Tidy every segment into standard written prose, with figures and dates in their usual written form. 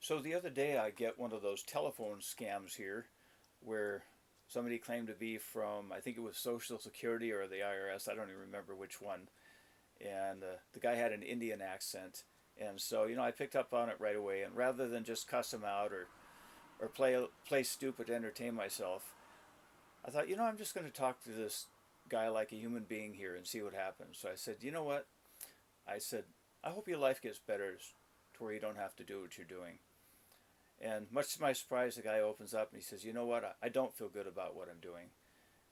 So the other day I get one of those telephone scams here where somebody claimed to be from, I think it was Social Security or the IRS, I don't even remember which one. And the guy had an Indian accent. And so, I picked up on it right away. And rather than just cuss him out or play stupid to entertain myself, I thought, I'm just going to talk to this guy like a human being here and see what happens. So I said, you know what? I said, I hope your life gets better to where you don't have to do what you're doing. And much to my surprise, the guy opens up and he says, you know what? I don't feel good about what I'm doing.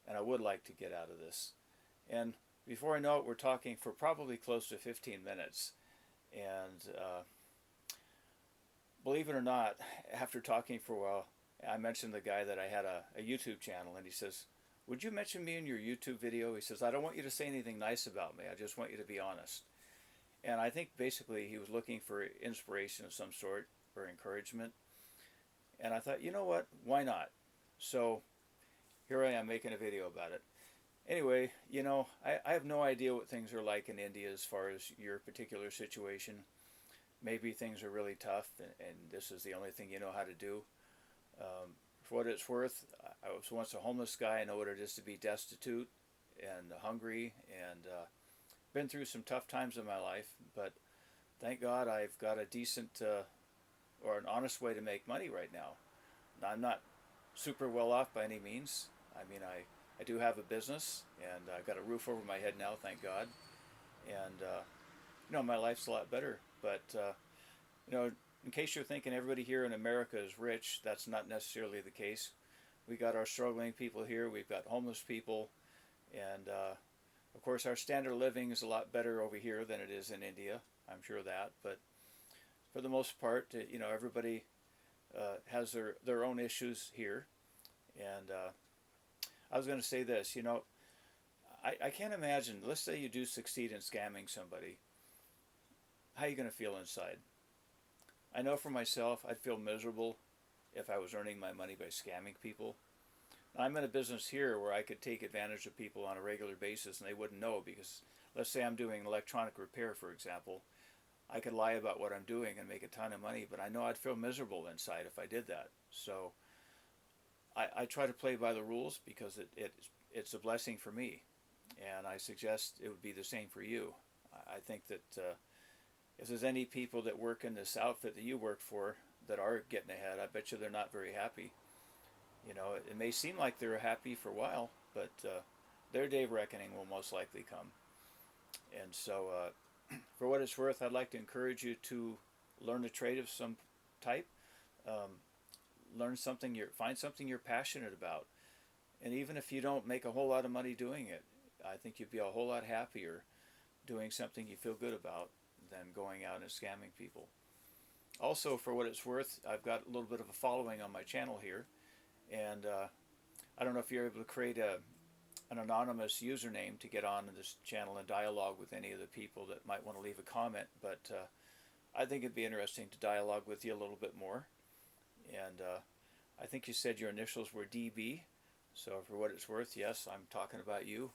And I would like to get out of this. And before I know it, we're talking for probably close to 15 minutes. And believe it or not, after talking for a while, I mentioned the guy that I had a YouTube channel, and he says, would you mention me in your YouTube video? He says, I don't want you to say anything nice about me. I just want you to be honest. And I think basically he was looking for inspiration of some sort or encouragement. And I thought, you know what? Why not? So here I am making a video about it. Anyway, I have no idea what things are like in India as far as your particular situation. Maybe things are really tough and this is the only thing you know how to do. For what it's worth, I was once a homeless guy. I know what it is to be destitute and hungry, and been through some tough times in my life. But thank God I've got a decent or an honest way to make money right now. Now, I'm not super well off by any means. I mean, I do have a business, and I've got a roof over my head now, thank God. And, my life's a lot better. But, in case you're thinking everybody here in America is rich, that's not necessarily the case. We got our struggling people here. We've got homeless people. And, of course, our standard of living is a lot better over here than it is in India. I'm sure of that. But for the most part, everybody has their own issues here. And I was going to say this, I can't imagine, let's say you do succeed in scamming somebody. How are you going to feel inside? I know for myself, I'd feel miserable if I was earning my money by scamming people. I'm in a business here where I could take advantage of people on a regular basis and they wouldn't know because let's say I'm doing electronic repair, for example. I could lie about what I'm doing and make a ton of money, but I know I'd feel miserable inside if I did that. So I try to play by the rules because it's a blessing for me. And I suggest it would be the same for you. I think that if there's any people that work in this outfit that you work for that are getting ahead, I bet you they're not very happy. It may seem like they're happy for a while, but their day of reckoning will most likely come. And so, for what it's worth, I'd like to encourage you to learn a trade of some type. Find something you're passionate about. And even if you don't make a whole lot of money doing it, I think you'd be a whole lot happier doing something you feel good about than going out and scamming people. Also, for what it's worth, I've got a little bit of a following on my channel here. And I don't know if you're able to create an anonymous username to get on this channel and dialogue with any of the people that might want to leave a comment. But I think it'd be interesting to dialogue with you a little bit more. And I think you said your initials were DB. So for what it's worth, yes, I'm talking about you.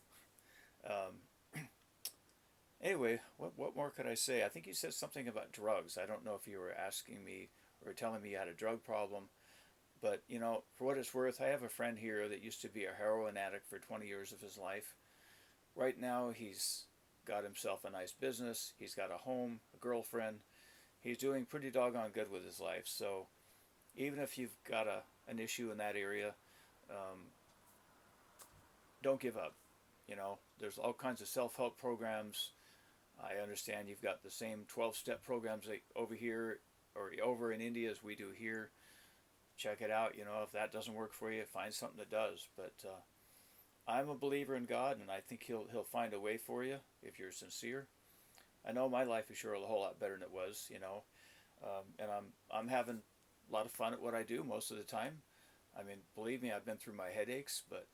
Anyway, what more could I say? I think you said something about drugs. I don't know if you were asking me or telling me you had a drug problem. But, for what it's worth, I have a friend here that used to be a heroin addict for 20 years of his life. Right now, he's got himself a nice business. He's got a home, a girlfriend. He's doing pretty doggone good with his life. So even if you've got an issue in that area, don't give up. There's all kinds of self-help programs. I understand you've got the same 12-step programs over here or over in India as we do here. Check it out. If that doesn't work for you, find something that does. But I'm a believer in God, and I think He'll find a way for you if you're sincere. I know my life is sure a whole lot better than it was, and I'm having a lot of fun at what I do most of the time. I mean, believe me, I've been through my headaches, but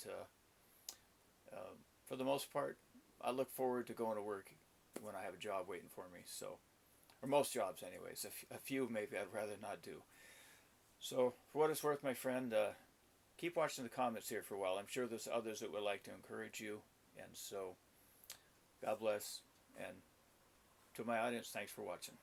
for the most part, I look forward to going to work when I have a job waiting for me. So, or most jobs, anyways. A few maybe I'd rather not do. So, for what it's worth, my friend, keep watching the comments here for a while. I'm sure there's others that would like to encourage you. And so, God bless. And to my audience, thanks for watching.